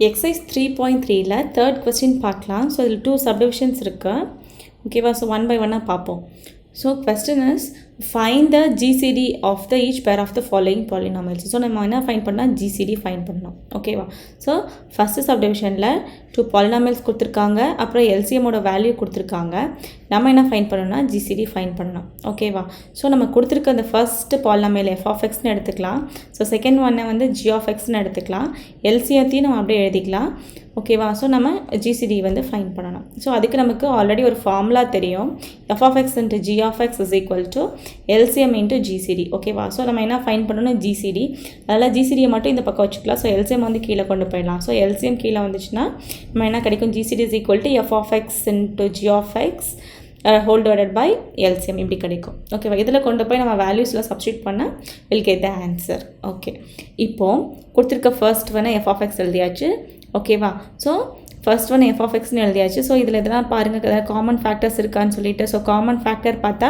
Exercise 3.3ல third question பார்க்கலாம். So இதில் 2 subdivisions இருக்கு. ஓகேவா? ஸோ ஒன் பை ஒன்னாக பார்ப்போம். So question is find the GCD of the each pair of the following polynomials. So நம்ம என்ன ஃபைண்ட் பண்ணால் ஜிசிடி ஃபைண்ட் பண்ணணும். ஓகேவா? ஸோ ஃபஸ்ட்டு சப்டிவிஷனில் 2 பாலினாமியல்ஸ் கொடுத்துருக்காங்க, அப்புறம் எல்சிஎம்மோட வேல்யூ கொடுத்துருக்காங்க. நம்ம என்ன ஃபைண்ட் பண்ணணும்னா ஜிசிடி ஃபைண்ட் பண்ணணும். ஓகேவா? ஸோ நம்ம கொடுத்துருக்க அந்த ஃபஸ்ட்டு பாலினாமியல் எஃப் ஆஃப் எக்ஸ்னு எடுத்துக்கலாம். ஸோ செகண்ட் ஒன்னை வந்து ஜி ஆஃப் எக்ஸ்னு எடுத்துக்கலாம். எல்சிஎத்தையும் நம்ம அப்படியே எழுதிக்கலாம். ஓகேவா? ஸோ நம்ம ஜிசிடி வந்து ஃபைண்ட் பண்ணணும். ஸோ அதுக்கு நமக்கு ஆல்ரெடி ஒரு ஃபார்முலா தெரியும். F of x into g of x is equal to LCM into GCD. ஓகேவா? ஸோ நம்ம என்ன ஃபைண்ட் பண்ணணும்? ஜிசிடி. அதனால் ஜிசிடியை மட்டும் இந்த பக்கம் வச்சுக்கலாம். ஸோ எல்சிஎம் வந்து கீழே கொண்டு போயிடலாம். ஸோ எல்சிஎம் கீழே வந்துச்சுன்னா நம்ம என்ன கிடைக்கும்? GCD is equal to f of x into g of x whole divided by LCM இப்படி கிடைக்கும். ஓகேவா? இதில் கொண்டு போய் நம்ம வேல்யூஸில் சப்ஸ்டியூட் பண்ண will get the answer. Okay, இப்போது கொடுத்துருக்க ஃபர்ஸ்ட் வந்து எஃப் ஆஃப் எக்ஸ் எழுதியாச்சு. ஓகேவா? So first one f of எக்ஸ்னு எழுதியாச்சு. ஸோ இதில் இதெல்லாம் பாருங்கள், ஏதாவது காமன் ஃபேக்டர்ஸ் இருக்கான்னு சொல்லிட்டு. ஸோ காமன் ஃபேக்டர் பார்த்தா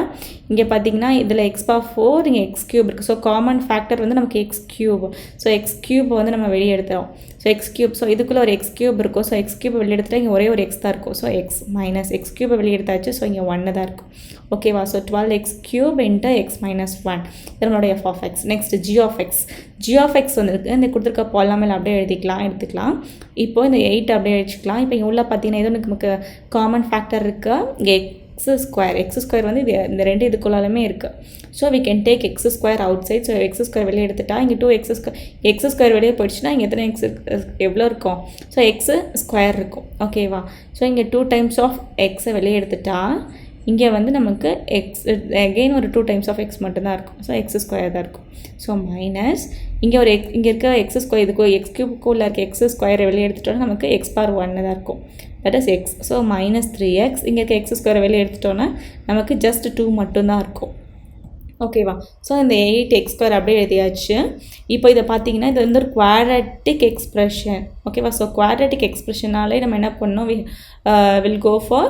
இங்கே பார்த்தீங்கன்னா இதில் எக்ஸ் பவர் 4 இங்கே எக்ஸ் கியூப் இருக்குது. ஸோ காமன் ஃபேக்டர் வந்து நமக்கு x cube. So x cube வந்து நம்ம வெளியே எடுத்துகிறோம். ஸோ எக்ஸ் கியூப், ஸோ இதுக்குள்ளே ஒரு எக்ஸ் கியூப் இருக்கும். ஸோ எக்ஸ் கியூப் வெளியே எடுத்துகிட்டா இங்கே ஒரே ஒரு எக்ஸ் தான் இருக்கும். ஸோ எக்ஸ் மைனஸ் எக்ஸ் கியூபை வெளியே எடுத்தாச்சு. ஸோ இங்கே 1 தான் இருக்கும். ஓகேவா? So 12x cube into x minus 1 இதனோட f of x. Next G of x. G of X வந்துருக்கு. இந்த கொடுத்துருக்க பாலினாமியல் அப்படியே எடுத்துக்கலாம். இப்போ இந்த 8 அப்படியே வச்சுக்கலாம். இப்போ இங்கே உள்ள பார்த்தீங்கன்னா இது நமக்கு காமன் ஃபேக்டர் இருக்குது. இங்கே எக்ஸ் ஸ்கொயர் வந்து இந்த ரெண்டு இதுக்குள்ளாலுமே இருக்குது. So we can take x square outside. So x square வெளியே எடுத்துட்டா இங்கே 2x எக்ஸ் ஸ்கொயர் வெளியே போயிடுச்சுன்னா இங்கே எத்தனை எக்ஸ் எவ்வளோ இருக்கும்? ஸோ எக்ஸ் ஸ்கொயர் இருக்கும். ஓகேவா? ஸோ இங்கே 2 டைம்ஸ் ஆஃப் எக்ஸை வெளியே எடுத்துட்டா இங்கே வந்து நமக்கு எக்ஸ் அகெயின் ஒரு 2 டைம்ஸ் ஆஃப் எக்ஸ் மட்டும்தான் இருக்கும். ஸோ எக்ஸ் ஸ்கொயர் தான் இருக்கும். ஸோ மைனஸ் இங்கே ஒரு இங்கே இருக்க எக்ஸ் ஸ்கொயர் இதுக்கு எக்ஸ் கியூப்க்குள்ளே இருக்க எக்ஸ் ஸ்கொயரை வெளியே எடுத்துட்டோன்னா நமக்கு எக்ஸ் பவர் 1 தான் இருக்கும். That is X. So minus 3x இங்கே இருக்க எக்ஸ் ஸ்கொயரை வெளியே எடுத்துட்டோன்னா நமக்கு ஜஸ்ட் 2 மட்டும்தான் இருக்கும். ஓகேவா? ஸோ இந்த 8x ஸ்கொயர் அப்படியே எழுதியாச்சு. இப்போ இதை பார்த்தீங்கன்னா இது வந்து ஒரு குவாட்ரட்டிக் எக்ஸ்ப்ரெஷன். ஓகேவா? ஸோ குவாட்ரட்டிக் எக்ஸ்ப்ரெஷனாலே நம்ம என்ன பண்ணோம்? Will go for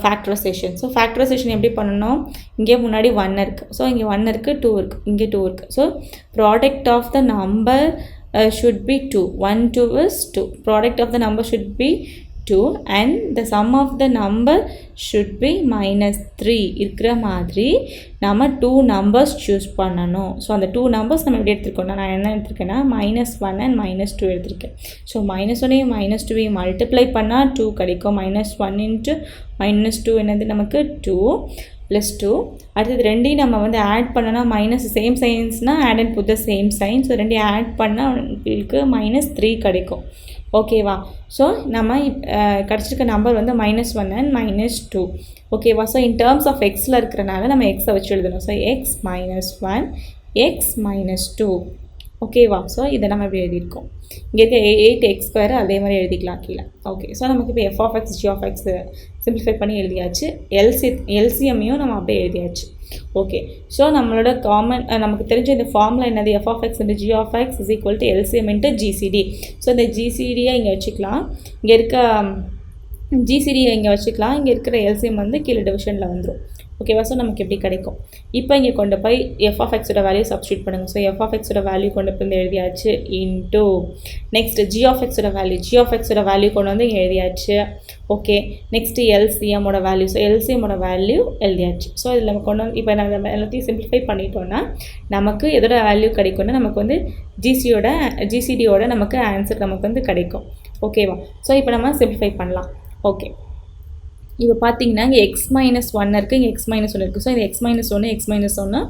factorization. So factorization எப்படி பண்ணணும்? இங்கே முன்னாடி 1 இருக்குது. ஸோ இங்கே 1 இருக்குது, 2 இருக்குது, இங்கே 2 இருக்குது. So product of the number should be 2. 1 2 is 2. Product of the number should be 2 and the sum of the number should be minus 3. இருக்கிற மாதிரி நம்ம 2 numbers choose பண்ணணும். ஸோ அந்த 2 numbers நம்ம எப்படி எடுத்துருக்கோம்னா நான் என்ன எடுத்திருக்கேன்னா -1 and -2 எடுத்திருக்கேன். ஸோ -1ஐயும் -2ஐயும் மல்டிப்ளை பண்ணால் 2 கிடைக்கும். -1 into -2 என்னது நமக்கு 2 + 2. அடுத்தது ரெண்டையும் நம்ம வந்து ஆட் பண்ணனா மைனஸ் சேம் சைன்ஸ்னால் add and put the same sign. So ரெண்டையும் ஆட் பண்ணால் உங்களுக்கு -3 கிடைக்கும். ஓகேவா? ஸோ நம்ம கிடச்சிருக்க நம்பர் வந்து -1 and -2. ஓகேவா? ஸோ இன் டேர்ம்ஸ் ஆஃப் எக்ஸில் இருக்கிறனால நம்ம எக்ஸை வச்சு எழுதணும். So x -1 x -2. ஓகேவா? ஸோ இதை நம்ம எப்படி எழுதியிருக்கோம்? இங்கே இருக்க 8x ஸ்கொயர் அதே மாதிரி எழுதிக்கலாம் கீழே. ஓகே, ஸோ நமக்கு இப்போ f of x g of x simplify பண்ணி எழுதியாச்சு. எல்சிஎம்மையும் நம்ம அப்படியே எழுதியாச்சு. ஓகே, ஸோ நம்மளோட நமக்கு தெரிஞ்ச இந்த ஃபார்முலா என்னது? F of x into g of x is equal to LCM into GCD. So இந்த ஜிசிடியை இங்கே வச்சுக்கலாம். இங்கே இருக்க ஜிசிடியை இங்கே வச்சுக்கலாம். இங்கே இருக்கிற எல்சிஎம் வந்து கீழே டிவிஷனில் வந்துடும். ஓகேவா? ஸோ நமக்கு எப்படி கிடைக்கும்? இப்போ இங்கே கொண்டு போய் எஃப் ஆஃப் எக்ஸோட வேல்யூ சப்ஸ்டியூட் பண்ணுங்கள். ஸோ எஃப் ஆஃப் எக்ஸோட வேல்யூ கொண்டு போய் எழுதியாச்சு. இன்டூ நெக்ஸ்ட் ஜி ஆஃப் எக்ஸோட வேல்யூ கொண்டு வந்து இங்கே எழுதியாச்சு. ஓகே, நெக்ஸ்ட்டு எல்சிஎம்மோட வேல்யூ. ஸோ எல்சிஎம்மோட வேல்யூ எழுதியாச்சு. ஸோ இதில் நம்ம கொண்டு வந்து இப்போ நம்ம எல்லாத்தையும் சிம்பிளிஃபை பண்ணிட்டோன்னா நமக்கு எதோட வேல்யூ கிடைக்கும்னா நமக்கு வந்து ஜிசிடியோட நமக்கு ஆன்சர் நமக்கு வந்து கிடைக்கும். ஓகேவா? ஸோ இப்போ நம்ம சிம்பிளிஃபை பண்ணலாம். ஓகே, இப்போ பார்த்தீங்கன்னா இங்கே x-1 இருக்குது, இங்கே x-1 இருக்குது. ஸோ இந்த x-1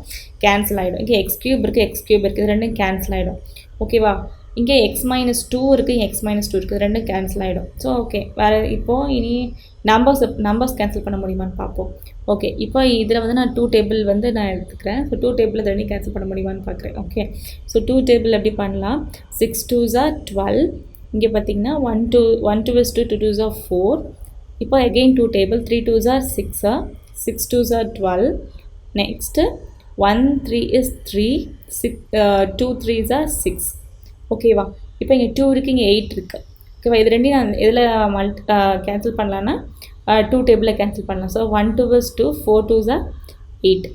கேன்சல் ஆகிடும். இங்கே x கியூப் இருக்குது, இது ரெண்டும் கேன்சல் ஆகிடும். ஓகேவா? இங்கே x-2 இருக்குது, இங்கே x-2 இருக்குது, ரெண்டும் கேன்சல் ஆகிடும். ஸோ ஓகே, வேறு இப்போது இனி நம்பர்ஸ் கேன்சல் பண்ண முடியுமான்னு பார்ப்போம். ஓகே, இப்போ இதில் வந்து நான் 2 டேபிள் வந்து நான் எடுத்துக்கிறேன். ஸோ 2 டேபிள் ரெண்டையும் கேன்சல் பண்ண முடியுமான்னு பார்க்குறேன். ஓகே, ஸோ 2 டேபிள் எப்படி பண்ணலாம்? 6 2s are 12. இங்கே பார்த்தீங்கன்னா 1 2 is 2, 2 2s are 4. இப்போ again 2 table, 3 2s are 6, 6 2s are 12. Next 1 3 is 3, 2 3s are 6. ஓகேவா? இப்போ இங்கே 2 இருக்குது, இங்கே 8 இருக்குது. ஓகேவா? இது ரெண்டையும் நான் எதில் கேன்சல் பண்ணலான்னா 2 டேபிளில் கேன்சல் பண்ணலாம். So 1 2 is 2, 4 2s are 8.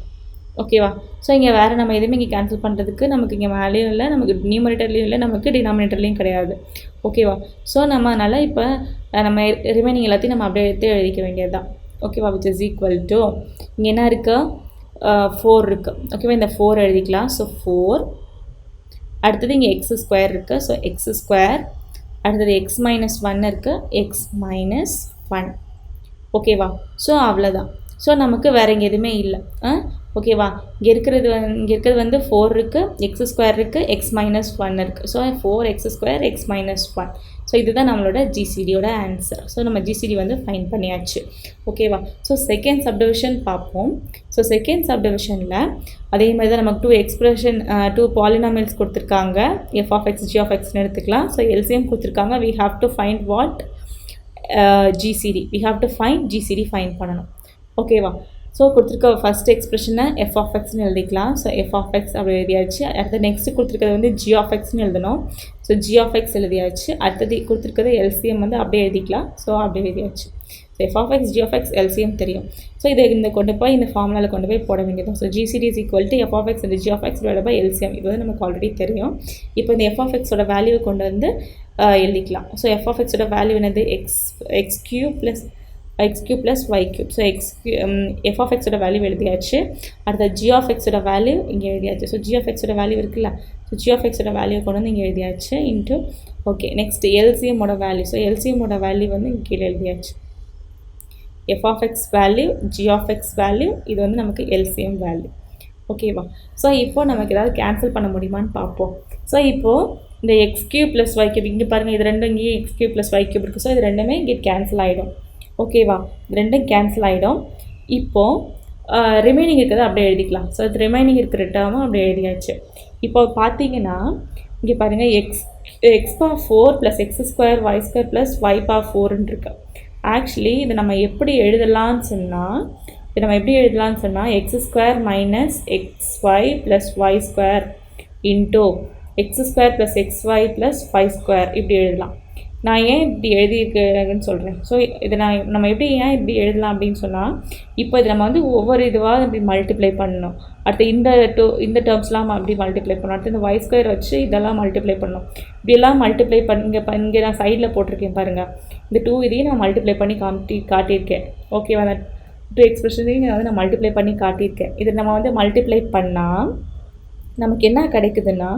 ஓகேவா? ஸோ இங்கே வேறு நம்ம எதுவுமே இங்கே கேன்சல் பண்ணுறதுக்கு நமக்கு இங்கே மேலேயும் இல்லை, நமக்கு நியூமரேட்டர்லேயும் இல்லை, நமக்கு டினாமினேட்டர்லேயும் கிடையாது. ஓகேவா? ஸோ நம்ம அதனால் இப்போ நம்ம ரிமைனிங் எல்லாத்தையும் நம்ம அப்படியே எடுத்து எழுதிக்க வேண்டியது தான். ஓகேவா? விச் இஸ் ஈக்குவல் டு இங்கே என்ன இருக்குது, 4 இருக்குது. ஓகேவா? இந்த 4 எழுதிக்கலாம். ஸோ 4 அடுத்தது இங்கே எக்ஸ் ஸ்கொயர் இருக்குது. ஸோ எக்ஸ் ஸ்கொயர் அடுத்தது எக்ஸ் மைனஸ் 1 இருக்குது. X minus 1. ஓகேவா? ஸோ அவ்வளோதான். ஸோ நமக்கு வேறு இங்கே எதுவுமே இல்லை. ஓகேவா? இங்கே இருக்கிறது வந்து 4 இருக்குது, எக்ஸ் ஸ்கொயர் இருக்குது, எக்ஸ் மைனஸ் 1 இருக்குது. So 4 x square x minus 1. So இதுதான் நம்மளோட ஜிசிடியோட ஆன்சர். ஸோ நம்ம ஜிசிடி வந்து ஃபைன் பண்ணியாச்சு. ஓகேவா? ஸோ செகண்ட் சப்டிவிஷன் பார்ப்போம். ஸோ செகண்ட் சப்டிவிஷனில் அதே மாதிரி தான் நமக்கு 2 பாலினாமியல்ஸ் கொடுத்துருக்காங்க. F of x g of எக்ஸ்னு எடுத்துக்கலாம். ஸோ எல்சிஎம் கொடுத்துருக்காங்க. we have to find what GCD. we have to find GCD fine பண்ணணும். ஓகேவா? ஸோ கொடுத்துருக்க ஃபஸ்ட் எக்ஸ்பிரஷனை எஃப் ஆஃப் எக்ஸ்னு எழுதிக்கலாம். ஸோ எஃப் ஆஃப் எக்ஸ் அப்படி எழுதியாச்சு. அடுத்து நெக்ஸ்ட்டு கொடுத்துருக்கிறது வந்து ஜி ஆஃப் எக்ஸ்னு எழுதணும். ஸோ ஜி ஆஃப் எக்ஸ் எழுதியாச்சு. அடுத்தது கொடுத்துருக்கிறது எல்சிஎம் வந்து அப்படியே எழுதிக்கலாம். ஸோ அப்படி எழுதியாச்சு. So F of x g of x LCM தெரியும். ஸோ இதை கொண்டு போய் இந்த ஃபார்முலாவில் கொண்டு போய் போட வேண்டியது. So GCD is equal to f of x and g of x divided by LCM. இது வந்து நமக்கு ஆல்ரெடி தெரியும். இப்போ இந்த எஃப் ஆஃப் எக்ஸோட வேல்யூவை கொண்டு வந்து எழுதிக்கலாம். ஸோ எஃப் ஆஃப் எக்ஸோட வேல்யூ என்னது x cube plus y cube. So F of எக்ஸோட வேல்யூ எழுதியாச்சு. அடுத்த ஜி ஆஃப் எக்ஸோட வேல்யூ இங்கே எழுதியாச்சு. ஸோ ஜி ஆஃப் எக்ஸோட வேல்யூ இருக்குல்ல, ஸோ ஜி ஆஃப் எக்ஸோட வேல்யூ கொண்டு வந்து இங்கே எழுதியாச்சு இன்ட்டு ஓகே. நெக்ஸ்ட் எல்சிஎம்மோட வேல்யூ. ஸோ எல்சிஎம்மோட வேல்யூ வந்து இங்கே கீழே எழுதியாச்சு. F of x value, G of x value, இது வந்து நமக்கு எல்சிஎம் வேல்யூ. ஓகேவா? ஸோ இப்போது நமக்கு ஏதாவது கேன்சல் பண்ண முடியுமான்னு பார்ப்போம். ஸோ இப்போது இந்த x cube plus y cube இங்கே பாருங்கள், இது ரெண்டும் இங்கேயே x cube plus y cube இருக்குது. ஸோ இது ரெண்டுமே இங்கே கேன்சல் ஆகிடும். ஓகேவா? ரெண்டும் கேன்சல் ஆகிடும். இப்போது ரிமைனிங் இருக்கிறத அப்படியே எழுதிக்கலாம். ஸோ இது ரிமைனிங் இருக்கிற டேர்மும் அப்படியே எழுதியாச்சு. இப்போ பார்த்தீங்கன்னா இங்கே பாருங்கள், x power 4 plus x square y square plus y power 4ன்னு இருக்கு. ஆக்சுவலி இதை நம்ம எப்படி எழுதலான்னு சொன்னால் x square minus x y plus y square into x square plus x y plus y square இப்படி எழுதலாம். நான் ஏன் இப்படி எழுதியிருக்கேன்னு சொல்கிறேன். ஸோ இதை நம்ம எப்படி ஏன் இப்படி எழுதலாம் அப்படின்னு சொன்னால், இப்போ இது நம்ம வந்து ஒவ்வொரு இதுவாக இப்படி மல்டிப்ளை பண்ணணும். அடுத்து இந்த டேர்ம்ஸ்லாம் அப்படி மல்டிப்ளை பண்ணணும். அடுத்து இந்த ஒய் ஸ்கொயர் வச்சு இதெல்லாம் மல்டிப்ளை பண்ணணும். இப்படியெல்லாம் மல்டிப்ளை இங்கே நான் சைடில் போட்டிருக்கேன் பாருங்கள். இந்த 2 இதையும் நான் மல்டிப்ளை பண்ணி காட்டியிருக்கேன். ஓகேவா? அந்த 2 எக்ஸ்பிரஷனையும் வந்து நான் மல்டிப்ளை பண்ணி காட்டியிருக்கேன். இதை நம்ம வந்து மல்டிப்ளை பண்ணால் நமக்கு என்ன கிடைக்குதுன்னா,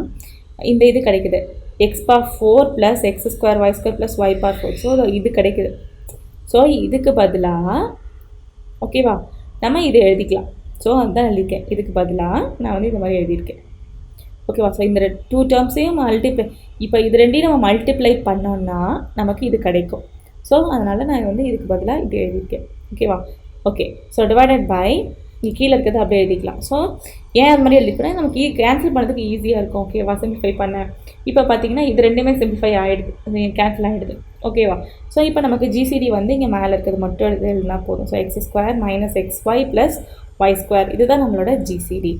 இந்த இது கிடைக்குது, x power 4 plus x square y square plus y power 4. So இது கிடைக்குது. ஸோ இதுக்கு பதிலாக ஓகேவா நம்ம இது எழுதிக்கலாம். ஸோ அதுதான் எழுதியிருக்கேன். இதுக்கு பதிலாக நான் வந்து இந்த மாதிரி எழுதியிருக்கேன். ஓகேவா? ஸோ இந்த 2 டேர்ம்ஸையும் மல்டிப்ளை, இப்போ இது ரெண்டையும் நம்ம மல்டிப்ளை பண்ணோன்னா நமக்கு இது கிடைக்கும். ஸோ அதனால் நான் வந்து இதுக்கு பதிலாக இப்படி எழுதியிருக்கேன். ஓகேவா? ஓகே. ஸோ டிவைடட் பை இங்கே கீழே இருக்கிறது அப்படியே எழுதிக்கலாம். ஸோ ஏன் அது மாதிரி எழுதிக்கலாம், நமக்கு கேன்சல் பண்ணுறதுக்கு ஈஸியாக இருக்கும். ஓகேவா? சிம்பிளிஃபை பண்ண இப்போ பார்த்தீங்கன்னா இது ரெண்டுமே சிம்பிளிஃபை ஆகிடுது, கேன்சல் ஆகிடுது. ஓகேவா? ஸோ இப்போ நமக்கு ஜிசிடி வந்து இங்கே மேலே இருக்கிறது மட்டும் எழுதினா போதும். So x square minus x y plus y square, இதுதான் நம்மளோட ஜிசிடி.